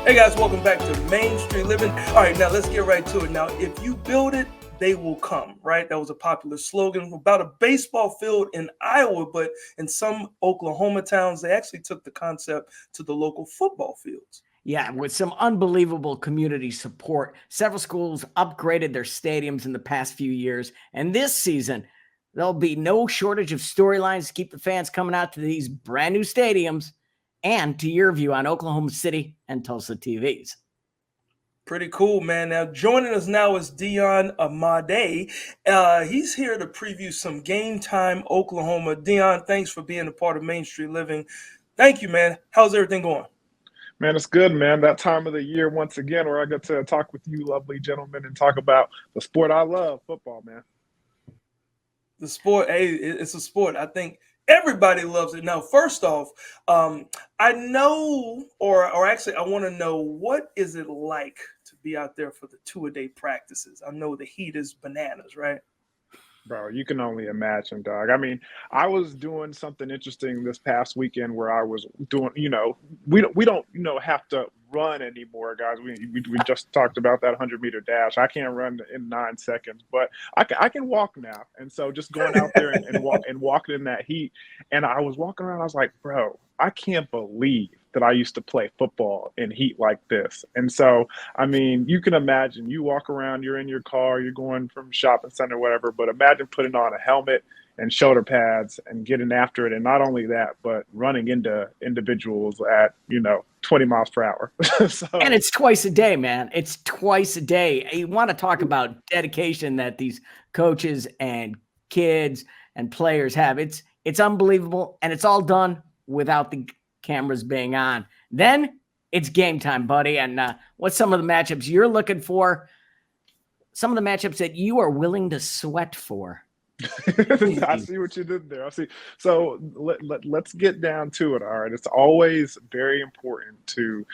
Hey guys, welcome back to Main Street Living. All right, now let's get right to it. Now, if you build it, they will come, right? That was a popular slogan about a baseball field in Iowa, but in some Oklahoma towns, they actually took the concept to the local football fields. Yeah, with some unbelievable community support, several schools upgraded their stadiums in the past few years. And this season, there'll be no shortage of storylines to keep the fans coming out to these brand new stadiums and to Yurview on Oklahoma City and Tulsa TVs. Pretty cool, man. Now, joining us now is Deion Imade. He's here to preview some Game Time Oklahoma. Deion, thanks for being a part of Main Street Living. Thank you, man. How's everything going? Man, it's good, man. That time of the year, once again, where I get to talk with you, lovely gentlemen, and talk about the sport I love, football, man. The sport, hey, it's a sport. I think everybody loves it. Now, first off, I know, or actually, I want to know, what is it like to be out there for the two-a-day practices? I know the heat is bananas, right? Bro, you can only imagine, dog. I mean, I was doing something interesting this past weekend where I was doing, we don't have to run anymore, guys. We just talked about that 100-meter dash. I can't run in 9 seconds, but I can walk now. And so just going out there and walking in that heat, and I was walking around, I was like, bro, I can't believe that I used to play football in heat like this. And so, I mean, you can imagine, you walk around, you're in your car, you're going from shopping center, whatever, but imagine putting on a helmet and shoulder pads and getting after it. And not only that, but running into individuals at, 20 miles per hour. And it's twice a day, man. It's twice a day. You want to talk about dedication that these coaches and kids and players have. It's unbelievable, and it's all done without the cameras being on. Then it's game time, buddy. And what's some of the matchups you're looking for? Some of the matchups that you are willing to sweat for. I see what you did there. I see. So let's get down to it. All right. It's always very important to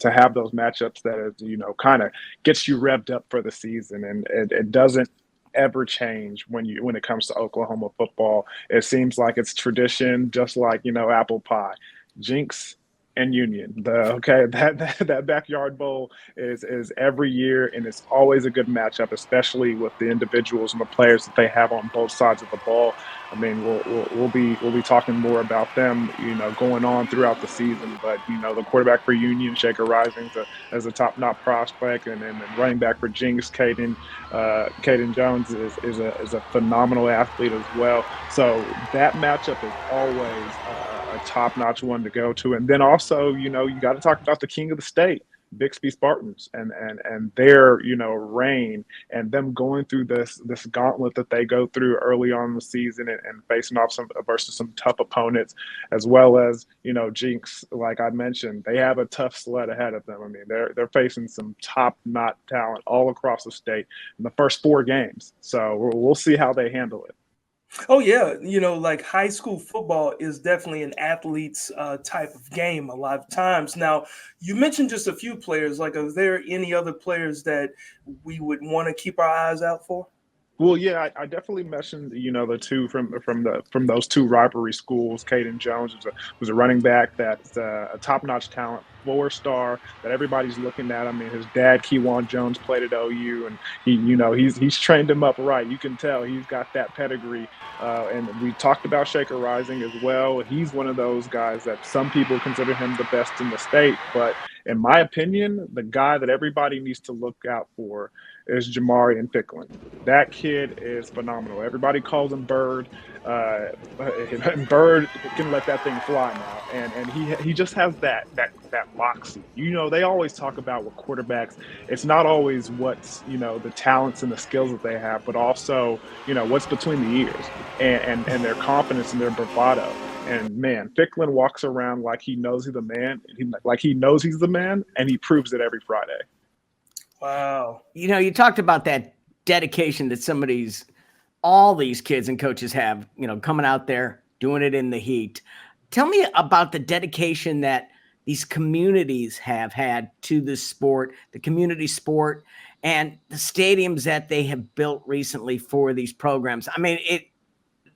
have those matchups that is, kind of gets you revved up for the season, and it doesn't ever change when it comes to Oklahoma football. It seems like it's tradition, just like apple pie. Jinx and Union. That backyard bowl is every year, and it's always a good matchup, especially with the individuals and the players that they have on both sides of the ball. I mean, we'll be talking more about them, going on throughout the season. But the quarterback for Union, Shaker Rising, as a top-notch prospect, and then running back for Jinx, Caden Jones is a phenomenal athlete as well. So that matchup is always a top-notch one to go to. And then also, you got to talk about the king of the state, Bixby Spartans, and their reign, and them going through this gauntlet that they go through early on in the season, and facing off versus some tough opponents, as well as Jinx, like I mentioned, they have a tough sled ahead of them. I mean, they're facing some top-notch talent all across the state in the first 4 games, so we'll see how they handle it. Oh yeah, like high school football is definitely an athlete's type of game a lot of times. Now, you mentioned just a few players. Like, are there any other players that we would want to keep our eyes out for? Well, yeah, I definitely mentioned the two from those 2 rivalry schools. Caden Jones was a running back that's a top-notch talent, 4-star that everybody's looking at. I mean, his dad, Kewan Jones, played at OU, and he's trained him up right. You can tell he's got that pedigree. And we talked about Shaker Rising as well. He's one of those guys that some people consider him the best in the state, but in my opinion, the guy that everybody needs to look out for is Jamarian Ficklin. That kid is phenomenal. Everybody calls him Bird. And Bird can let that thing fly now, and he just has that moxie. They always talk about with quarterbacks, it's not always what's the talents and the skills that they have, but also what's between the ears, and their confidence and their bravado. And man, Ficklin walks around like he knows he's the man, and he proves it every Friday. Wow. You talked about that dedication that all these kids and coaches have, coming out there, doing it in the heat. Tell me about the dedication that these communities have had to this sport, the community sport, and the stadiums that they have built recently for these programs. I mean,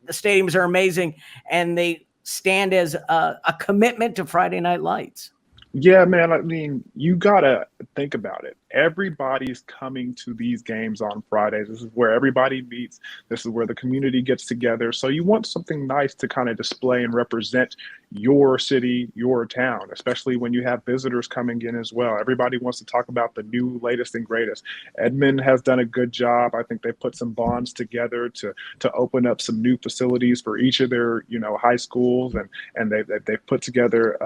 the stadiums are amazing, and they stand as a commitment to Friday Night Lights. Yeah, man. I mean, you gotta think about it. Everybody's coming to these games on Fridays. This is where everybody meets. This is where the community gets together. So you want something nice to kind of display and represent your city, your town, especially when you have visitors coming in as well. Everybody wants to talk about the new, latest, and greatest. Edmond has done a good job. I think they put some bonds together to open up some new facilities for each of their, high schools, and they've put together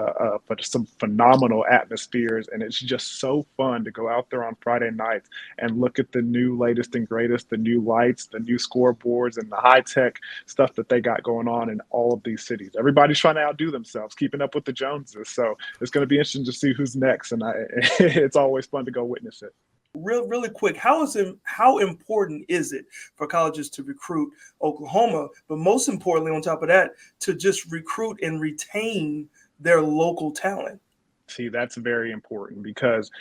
some phenomenal atmospheres, and it's just so fun to go out there on Friday nights and look at the new, latest, and greatest, the new lights, the new scoreboards, and the high tech stuff that they got going on in all of these cities. Everybody's trying to outdo themselves, keeping up with the Joneses. So it's going to be interesting to see who's next, and it's always fun to go witness it. Really quick, how important is it for colleges to recruit Oklahoma, but most importantly, on top of that, to just recruit and retain their local talent? See, that's very important because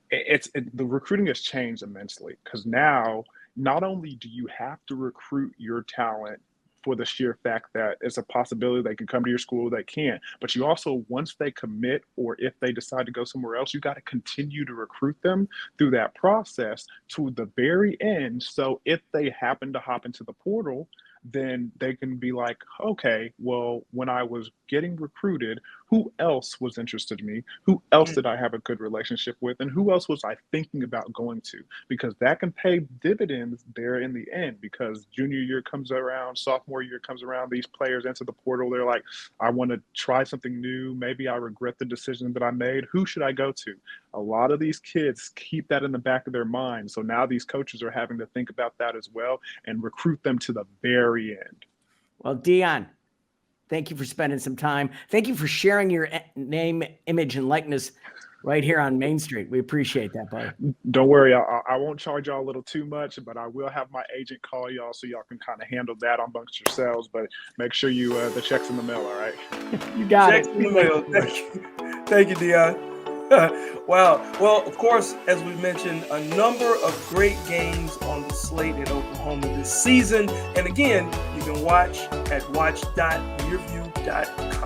the recruiting has changed immensely. Because now, not only do you have to recruit your talent for the sheer fact that it's a possibility they can come to your school, they can, but you also, once they commit or if they decide to go somewhere else, you got to continue to recruit them through that process to the very end. So if they happen to hop into the portal, then they can be like, okay, well, when I was getting recruited, who else was interested in me? Who else did I have a good relationship with? And who else was I thinking about going to? Because that can pay dividends there in the end, because junior year comes around, sophomore year comes around, these players enter the portal. They're like, I want to try something new. Maybe I regret the decision that I made. Who should I go to? A lot of these kids keep that in the back of their mind. So now these coaches are having to think about that as well and recruit them to the very end. Well, Deion, thank you for spending some time. Thank you for sharing your name, image, and likeness right here on Main Street. We appreciate that, buddy. Don't worry, I won't charge y'all a little too much, but I will have my agent call y'all so y'all can kind of handle that amongst yourselves. But make sure you the check's in the mail, all right? You got Check's it. in the mail. Thank you, Deion. Wow. Well, of course, as we mentioned, a number of great games on the slate at Oklahoma this season. And again, you can watch at watch.yurview.com.